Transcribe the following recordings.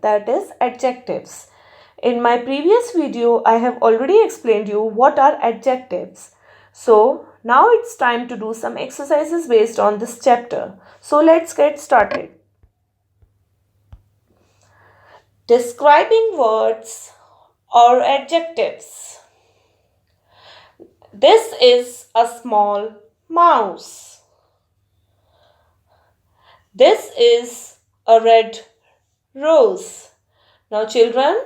that is adjectives. In my previous video, I have already explained you what are adjectives. So now it's time to do some exercises based on this chapter. So let's get started. Describing words or adjectives. This is a small mouse. This is a red rose. Now children,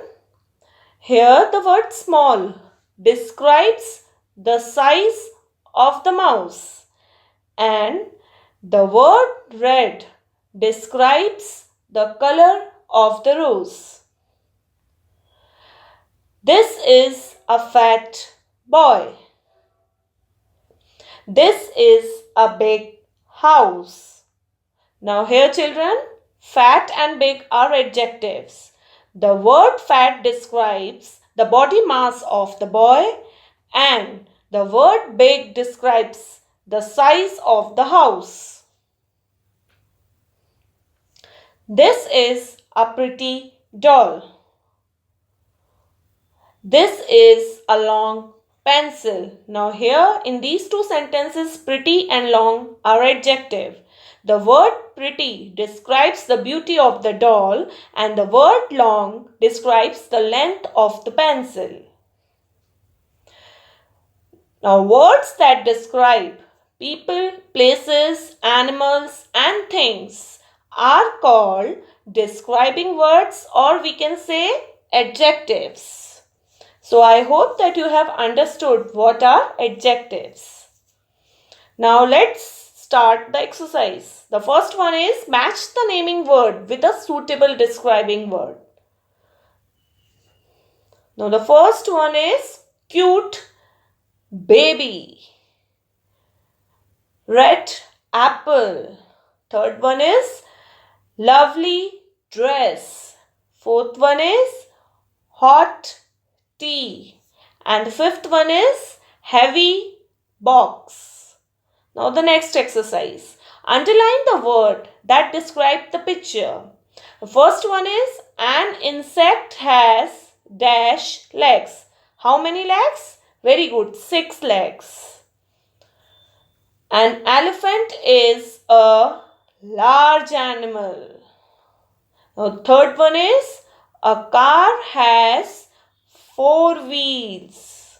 here the word small describes the size of the mouse and the word red describes the color of the rose. This is a fat boy. This is a big house. Now here children, fat and big are adjectives. The word fat describes the body mass of the boy and the word big describes the size of the house. This is a pretty doll. This is a long pencil. Now here in these two sentences, pretty and long are adjective. The word pretty describes the beauty of the doll and the word long describes the length of the pencil. Now words that describe people, places, animals and things are called describing words, or we can say adjectives. So I hope that you have understood what are adjectives. Now let's start the exercise. The first one is match the naming word with a suitable describing word. Now the first one is cute baby, red apple. Third one is lovely dress. Fourth one is hot tea. And the fifth one is heavy box. Now the next exercise. Underline the word that describes the picture. The first one is an insect has dash legs. How many legs? Very good, 6 legs. An elephant is a large animal. Now third one is a car has 4 wheels.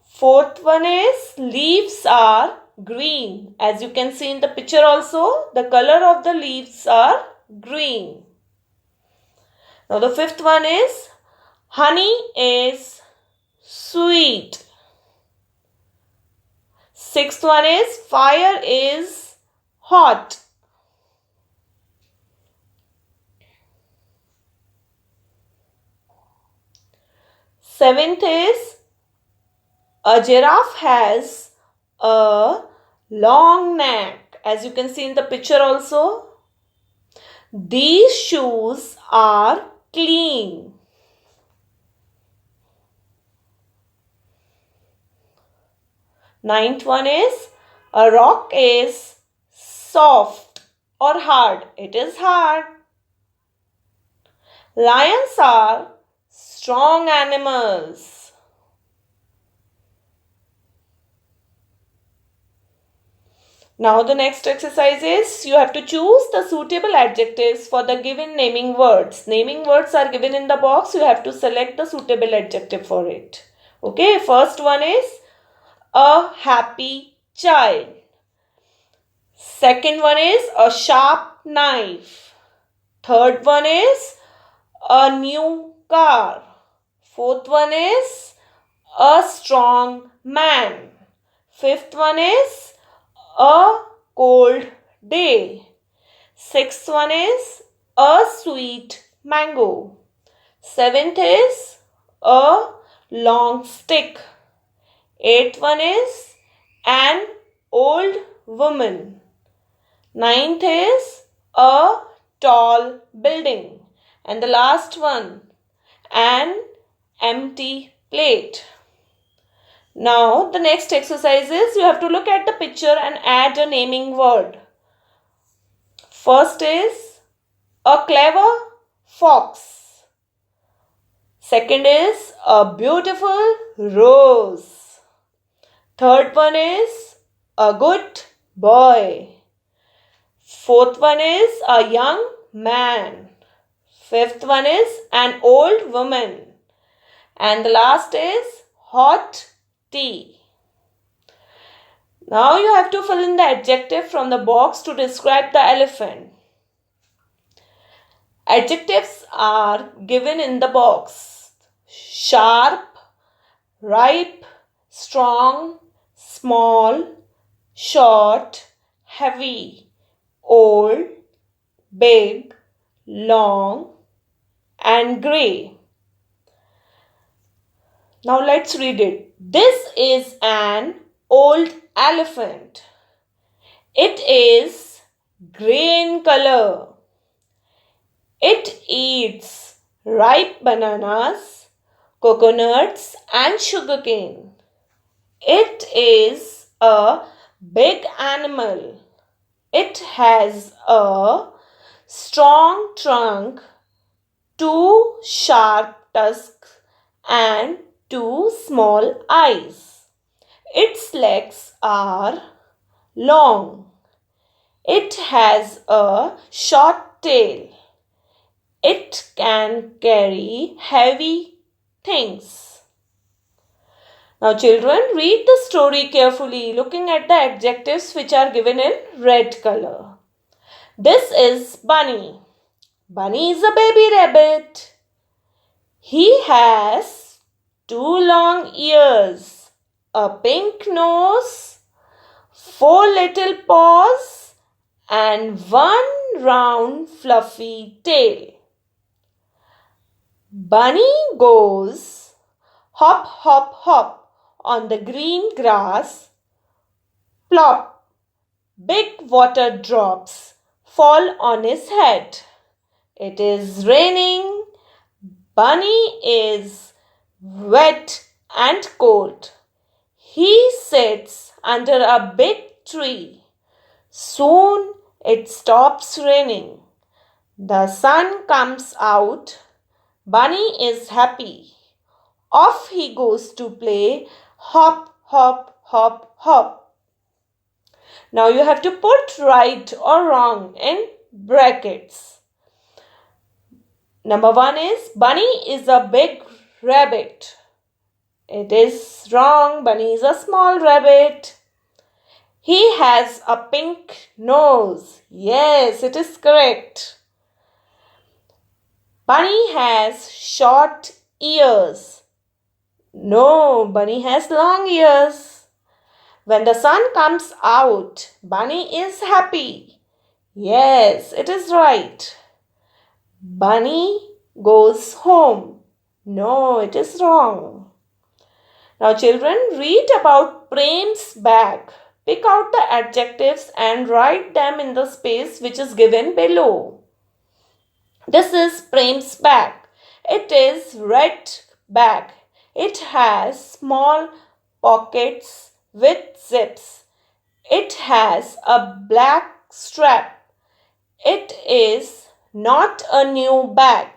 Fourth one is leaves are green. As you can see in the picture also, the color of the leaves are green. Now the fifth one is honey is sweet. Sixth one is fire is hot. Seventh is a giraffe has a long neck. As you can see in the picture also, these shoes are clean. Ninth one is a rock is soft or hard. It is hard. Lions are strong animals. Now the next exercise is you have to choose the suitable adjectives for the given naming words. Naming words are given in the box. You have to select the suitable adjective for it. Okay, first one is a happy child. Second one is a sharp knife. Third one is a new car. Fourth one is a strong man. Fifth one is a cold day. Sixth one is a sweet mango. Seventh is a long stick. Eighth one is an old woman. Ninth is a tall building. And the last one, an empty plate. Now the next exercise is you have to look at the picture and add a naming word. First is a clever fox. Second is a beautiful rose. Third one is a good boy. Fourth one is a young man. Fifth one is an old woman. And the last is hot tea. Now you have to fill in the adjective from the box to describe the elephant. Adjectives are given in the box: sharp, ripe, strong, small, short, heavy, old, big, long, and grey. Now let's read it. This is an old elephant. It is grey in color. It eats ripe bananas, coconuts, and sugarcane. It is a big animal. It has a strong trunk, two sharp tusks, and two small eyes. Its legs are long. It has a short tail. It can carry heavy things. Now children, read the story carefully, looking at the adjectives which are given in red color. This is Bunny. Bunny is a baby rabbit. He has two long ears, a pink nose, four little paws, and one round fluffy tail. Bunny goes hop, hop, hop on the green grass. Plop! Big water drops fall on his head. It is raining. Bunny is wet and cold. He sits under a big tree. Soon it stops raining. The sun comes out. Bunny is happy. Off he goes to play. Hop, hop, hop, hop. Now you have to put right or wrong in brackets. Number 1 is Bunny is a big rabbit. It is wrong. Bunny is a small rabbit. He has a pink nose. Yes, it is correct. Bunny has short ears. No, Bunny has long ears. When the sun comes out, Bunny is happy. Yes, it is right. Bunny goes home. No, it is wrong. Now children, read about Prem's bag. Pick out the adjectives and write them in the space which is given below. This is Prem's bag. It is red bag. It has small pockets with zips. It has a black strap. It is not a new bag.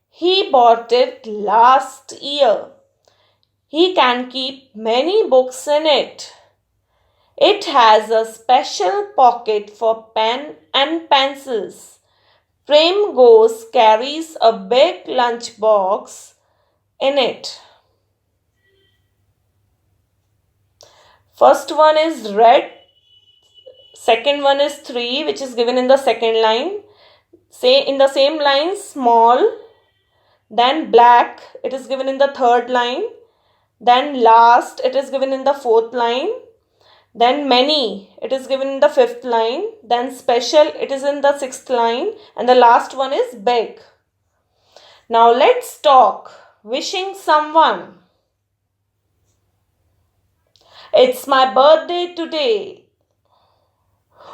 He bought it last year. He can keep many books in it. It has a special pocket for pen and pencils. Prem carries a big lunch box in it. First one is red. Second one is 3, which is given in the second line. Say in the same line, small. Then black, it is given in the third line. Then last, it is given in the fourth line. Then many, it is given in the fifth line. Then special, it is in the sixth line. And the last one is big. Now let's talk wishing someone. It's my birthday today.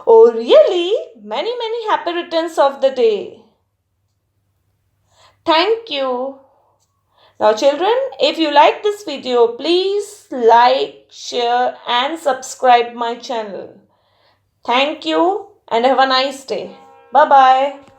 Oh really? Many happy returns of the day. Thank you. Now children, if you like this video, please like, share and subscribe my channel. Thank you and have a nice day. Bye-bye.